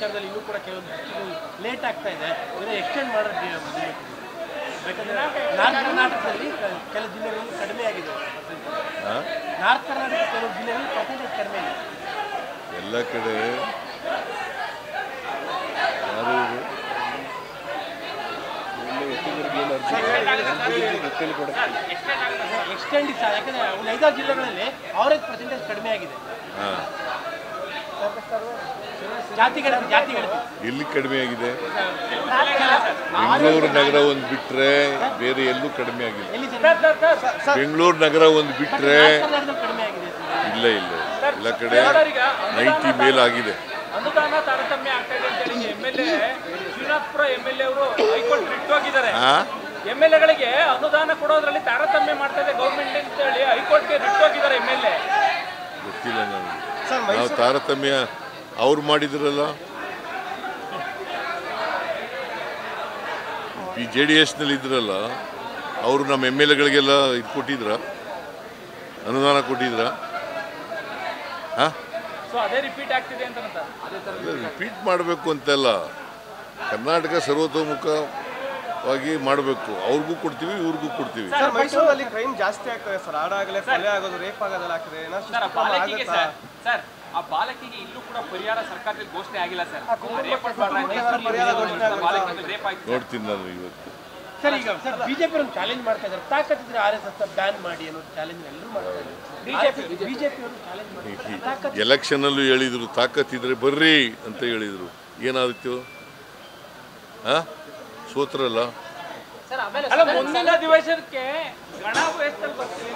ವಿಚಾರದಲ್ಲಿ ಇನ್ನೂ ಕೂಡ ಕೆಲವೊಂದು ಲೇಟ್ ಆಗ್ತಾ ಇದೆ, ಇದನ್ನು ಎಕ್ಸ್ಟೆಂಡ್ ಮಾಡೋದು ಯಾಕಂದರೆ ನಾರ್ತ್ ಕರ್ನಾಟಕದಲ್ಲಿ ಕೆಲವು ಜಿಲ್ಲೆಗಳಲ್ಲಿ ಕಡಿಮೆ ಆಗಿದೆ. ನಾರ್ತ್ ಕರ್ನಾಟಕ ಕೆಲವು ಜಿಲ್ಲೆಗಳಲ್ಲಿ ಪರ್ಸೆಂಟೇಜ್ ಕಡಿಮೆ ಇದೆ. ಎಲ್ಲ ಕಡೆ ಯಾರು ಎಕ್ಸ್ಟೆಂಡ್ ಇಲ್ಲ, ಯಾಕಂದರೆ ಒಂದು 5-6 ಜಿಲ್ಲೆಗಳಲ್ಲಿ ಅವರೇಜ್ ಪರ್ಸೆಂಟೇಜ್ ಕಡಿಮೆ ಆಗಿದೆ. ಜಾತಿಗಳು ಎಲ್ಲಿ ಕಡಿಮೆ ಆಗಿದೆ? ಬೆಂಗಳೂರು ನಗರ ಒಂದು ಬಿಟ್ರೆ ಬೇರೆ ಎಲ್ಲೂ ಕಡಿಮೆ ಆಗಿದೆ. ಬೆಂಗಳೂರು ನಗರ ಒಂದು ಬಿಟ್ರೆ ಇಲ್ಲ ಎಲ್ಲ ಕಡೆ 90 ಮೇಲಾಗಿದೆ. ಅನುದಾನ ತಾರತಮ್ಯ ಆಗ್ತಾ ಇದೆ ಅಂತ ಹೇಳಿ MLA ಶ್ರೀನಾಥ್ಪುರ MLA ಅವರು ಹೈಕೋರ್ಟ್ ರಿಟ್ ಹೋಗಿದ್ದಾರೆ. MLAಗಳಿಗೆ ಅನುದಾನ ಕೊಡೋದ್ರಲ್ಲಿ ತಾರತಮ್ಯ ಮಾಡ್ತಾ ಇದೆ ಗೌರ್ಮೆಂಟ್ ಅಂತ ಹೇಳಿ ಹೈಕೋರ್ಟ್ಗೆ ರಿಟ್ ಹೋಗಿದ್ದಾರೆ MLA. ಗೊತ್ತಿಲ್ಲ ನನಗೆ, ನಾವು ತಾರತಮ್ಯ ಅವ್ರು ಮಾಡಿದ್ರಲ್ಲ. JDS ನಲ್ಲಿ ಇದ್ರಲ್ಲ ಅವರು ನಮ್ಮ MLAಗಳಿಗೆಲ್ಲ ಇದು ಕೊಟ್ಟಿದ್ರ, ಅನುದಾನ ಕೊಟ್ಟಿದ್ರ? ಅದೇ ರಿಪೀಟ್ ಆಗ್ತಿದೆ ಅಂತ ರಿಪೀಟ್ ಮಾಡಬೇಕು ಅಂತೆಲ್ಲ, ಕರ್ನಾಟಕ ಸರ್ವತೋಮುಖವಾಗಿ ಮಾಡಬೇಕು. ಅವ್ರಿಗೂ ಕೊಡ್ತೀವಿ, ಇವ್ರಿಗೂ ಕೊಡ್ತೀವಿ. ಮೈಸೂರಲ್ಲಿ ಕ್ರೈಮ್ ಜಾಸ್ತಿ ಆಗ್ತದೆ ಸರ್, ಆಡಾಗಲೇ ಕೊಲೆ ಆಗೋದು, ರೇಪ್ ಆಗೋದೆಲ್ಲ ಆಗ್ತದೆ. ಸರ್ ಆ ಬಾಲಕಿಗೆ ಇಲ್ಲೂ ಕೂಡ ಪರಿಹಾರ ಸರ್ಕಾರದಲ್ಲಿ ಘೋಷಣೆ ಆಗಿಲ್ಲ ಸರ್. ನೋಡ್ತೀನಿ ನಾನು ಇವತ್ತು. ಸರ್ ಈಗ ಸರ್ ಬಿಜೆಪಿ ಅವರು ಚಾಲೆಂಜ್ ಮಾಡ್ತಾ ಇದ್ದಾರೆ, ತಾಕತ್ತಿದ್ರೆ RSS ಬ್ಯಾನ್ ಮಾಡಿ ಅನ್ನೋ ಚಾಲೆಂಜ್ ಎಲ್ಲರೂ ಮಾಡ್ತಾ ಇದ್ದಾರೆ. ಬಿಜೆಪಿ ಅವರು ಚಾಲೆಂಜ್ ಮಾಡ್ತಾರೆ. ಎಲೆಕ್ಷನ್ ಅಲ್ಲೂ ಹೇಳಿದ್ರು ತಾಕತ್ತಿದ್ರೆ ಬರ್ರಿ ಅಂತ ಹೇಳಿದ್ರು. ಏನಾದಿತ್ತು? ಸೋತ್ರಲ್ಲ. ಮುಂದಿನ ಅಧಿವೇಶನಕ್ಕೆ ಗಣ ವಯಸ್ಸಲ್ಲಿ ಬರ್ತೀವಿ.